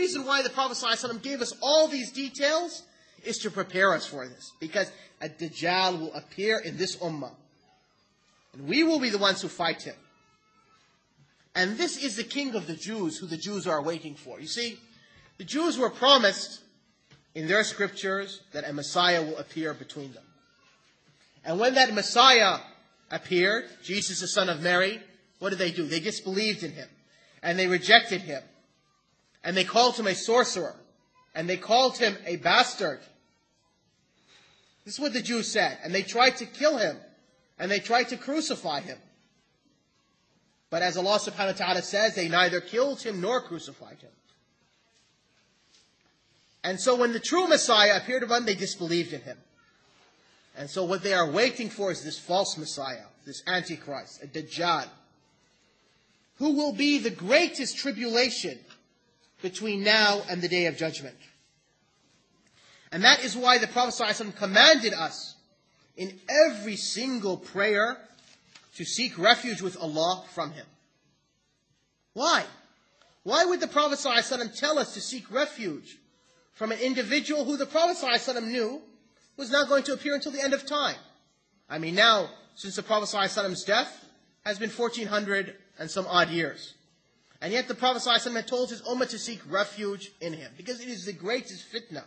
reason why the Prophet ﷺ gave us all these details is to prepare us for this. Because a Dajjal will appear in this ummah. And we will be the ones who fight him. And this is the king of the Jews, who the Jews are waiting for. You see, the Jews were promised in their scriptures that a Messiah will appear between them. And when that Messiah appeared, Jesus the son of Mary, what did they do? They disbelieved in him. And they rejected him. And they called him a sorcerer. And they called him a bastard. This is what the Jews said. And they tried to kill him. And they tried to crucify him. But as Allah subhanahu wa ta'ala says, they neither killed him nor crucified him. And so when the true Messiah appeared upon them, they disbelieved in him. And so what they are waiting for is this false Messiah, this Antichrist, a Dajjal, who will be the greatest tribulation between now and the Day of Judgment. And that is why the Prophet ﷺ commanded us in every single prayer to seek refuge with Allah from him. Why? Why would the Prophet ﷺ tell us to seek refuge from an individual who the Prophet ﷺ knew was not going to appear until the end of time? I mean, now, since the Prophet ﷺ's death has been 1400 and some odd years. And yet the Prophet ﷺ had told his ummah to seek refuge in him, because it is the greatest fitna,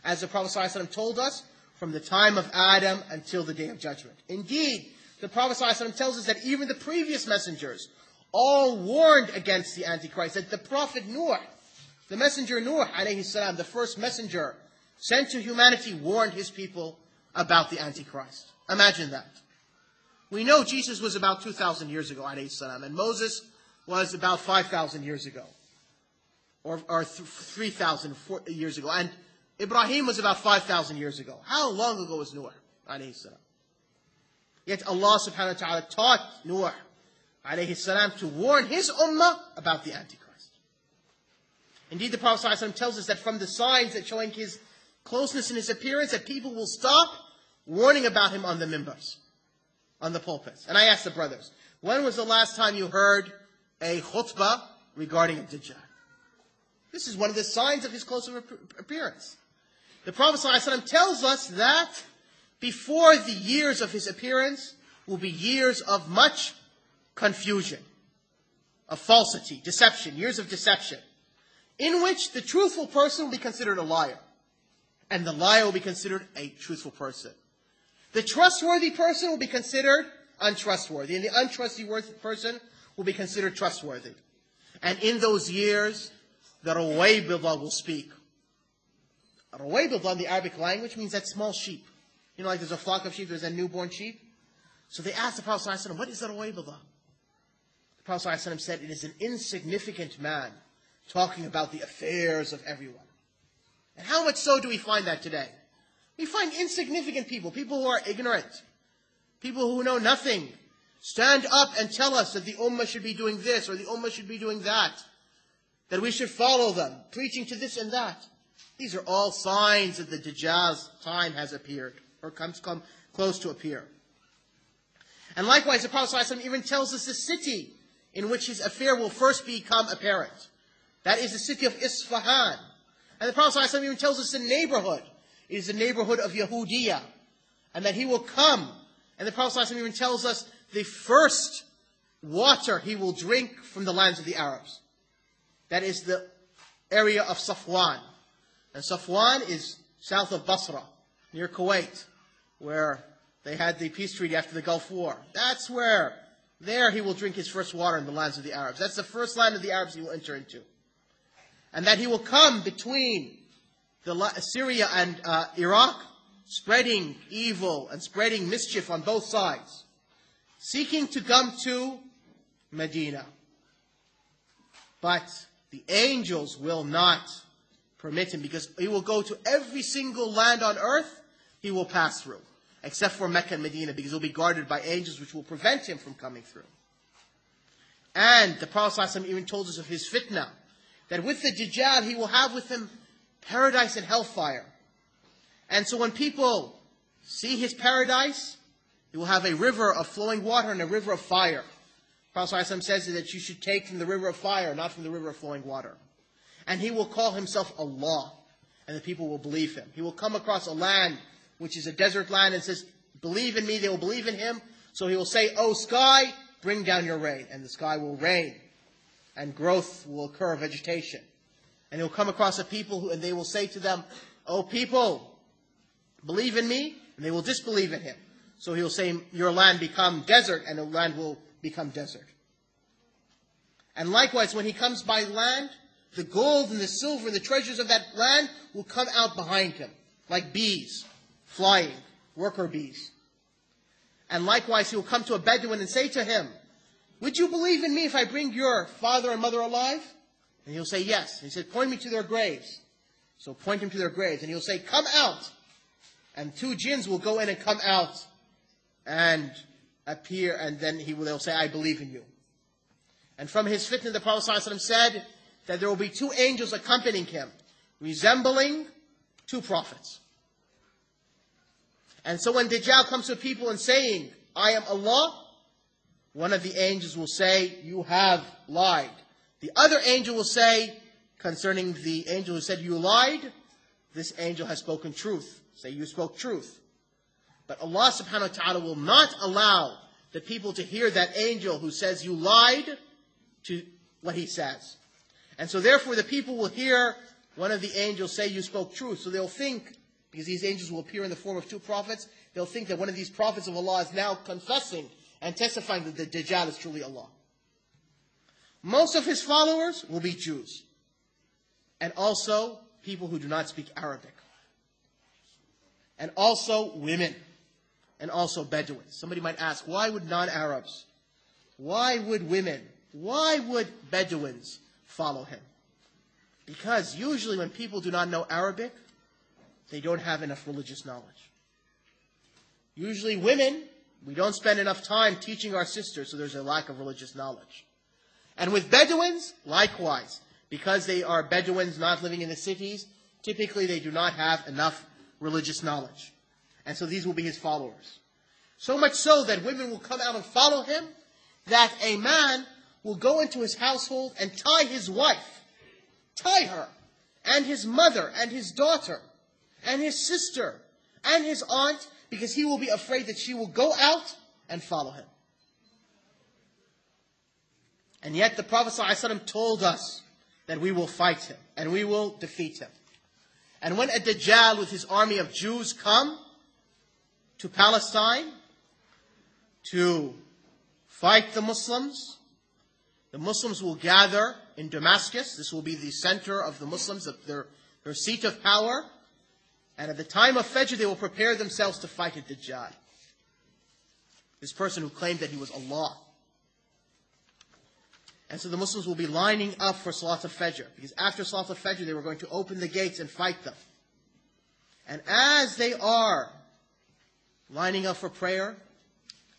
as the Prophet ﷺ told us, from the time of Adam until the Day of Judgment. Indeed, the Prophet ﷺ tells us that even the previous messengers all warned against the Antichrist, that the Prophet Nuh, the messenger Nuh, alayhi salam, the first messenger sent to humanity, warned his people about the Antichrist. Imagine that. We know Jesus was about 2,000 years ago, alayhi salam, and Moses was about 5,000 years ago, or 3,000 years ago, and Ibrahim was about 5,000 years ago. How long ago was Nuh, alayhi salam? Yet Allah subhanahu wa ta'ala taught Nuh, alayhi salam, to warn his ummah about the Antichrist. Indeed, the Prophet ﷺ tells us that from the signs that showing his closeness in his appearance, that people will stop warning about him on the mimbars, on the pulpits. And I asked the brothers, when was the last time you heard a khutbah regarding a Dajjal? This is one of the signs of his close appearance. The Prophet ﷺ tells us that before the years of his appearance will be years of much confusion, of falsity, deception, years of deception, in which the truthful person will be considered a liar, and the liar will be considered a truthful person. The trustworthy person will be considered untrustworthy, and the untrustworthy person will be considered trustworthy. And in those years, the Ruwaybidah will speak. Ruwaybidah in the Arabic language means that small sheep. You know, like there's a flock of sheep, there's a newborn sheep. So they asked the Prophet ﷺ, what is a Ruwaybidah? The Prophet ﷺ said, it is an insignificant man talking about the affairs of everyone. And how much so do we find that today? We find insignificant people, people who are ignorant, people who know nothing, stand up and tell us that the ummah should be doing this or the ummah should be doing that we should follow them, preaching to this and that. These are all signs that the Dajjal's time has appeared, or come close to appear. And likewise, the Prophet ﷺ even tells us the city in which his affair will first become apparent. That is the city of Isfahan. And the Prophet ﷺ even tells us the neighborhood. It is the neighborhood of Yahudiya. And that he will come. And the Prophet ﷺ even tells us the first water he will drink from the lands of the Arabs. That is the area of Safwan. And Safwan is south of Basra, near Kuwait, where they had the peace treaty after the Gulf War. That's where, there he will drink his first water in the lands of the Arabs. That's the first land of the Arabs he will enter into. And that he will come between Syria and Iraq, spreading evil and spreading mischief on both sides, seeking to come to Medina. But the angels will not permit him, because he will go to every single land on earth he will pass through, except for Mecca and Medina, because he will be guarded by angels which will prevent him from coming through. And the Prophet ﷺ even told us of his fitna, that with the Dajjal he will have with him paradise and hellfire. And so when people see his paradise, he will have a river of flowing water and a river of fire. Prophet ﷺ says that you should take from the river of fire, not from the river of flowing water. and he will call himself Allah, and the people will believe him. He will come across a land which is a desert land and says, believe in me, they will believe in him. So he will say, oh sky, bring down your rain, and the sky will rain, and growth will occur, vegetation. And he'll come across a people and they will say to them, oh people, believe in me, and they will disbelieve in him. So he'll say, your land become desert, and the land will become desert. And likewise, when he comes by land, the gold and the silver and the treasures of that land will come out behind him, like bees, flying, worker bees. And likewise, he will come to a Bedouin and say to him, would you believe in me if I bring your father and mother alive? And he'll say, yes. And he said, point me to their graves. So point him to their graves. And he'll say, come out. And 2 jinns will go in and come out and appear. And then they'll say, I believe in you. And from his fitna, the Prophet ﷺ said that there will be 2 angels accompanying him, resembling 2 prophets. And so when Dajjal comes to people and saying, I am Allah, one of the angels will say, you have lied. The other angel will say, concerning the angel who said you lied, this angel has spoken truth. Say, you spoke truth. But Allah subhanahu wa ta'ala will not allow the people to hear that angel who says you lied to what he says. And so therefore the people will hear one of the angels say you spoke truth. So they'll think, because these angels will appear in the form of 2 prophets, they'll think that one of these prophets of Allah is now confessing and testifying that the Dajjal is truly Allah. Most of his followers will be Jews. And also people who do not speak Arabic. And also women. And also Bedouins. Somebody might ask, why would non-Arabs? Why would women? Why would Bedouins follow him? Because usually when people do not know Arabic, they don't have enough religious knowledge. Usually women, we don't spend enough time teaching our sisters, so there's a lack of religious knowledge. And with Bedouins, likewise. Because they are Bedouins not living in the cities, typically they do not have enough religious knowledge. And so these will be his followers. So much so that women will come out and follow him, that a man will go into his household and tie his wife, tie her, and his mother, and his daughter, and his sister, and his aunt, because he will be afraid that she will go out and follow him. And yet the Prophet ﷺ told us that we will fight him, and we will defeat him. And when a Dajjal with his army of Jews come to Palestine to fight the Muslims will gather in Damascus. This will be the center of the Muslims, their seat of power. And at the time of Fajr, they will prepare themselves to fight a Dajjal. This person who claimed that he was Allah. And so the Muslims will be lining up for Salat al-Fajr. Because after Salat al-Fajr, they were going to open the gates and fight them. And as they are lining up for prayer,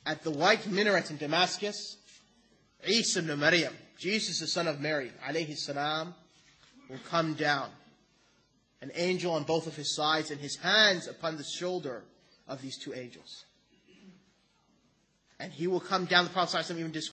at the white minaret in Damascus, Isa ibn Maryam, Jesus the son of Mary, alayhi salam, will come down. An angel on both of his sides and his hands upon the shoulder of these 2 angels. And he will come down, the Prophet ﷺ even described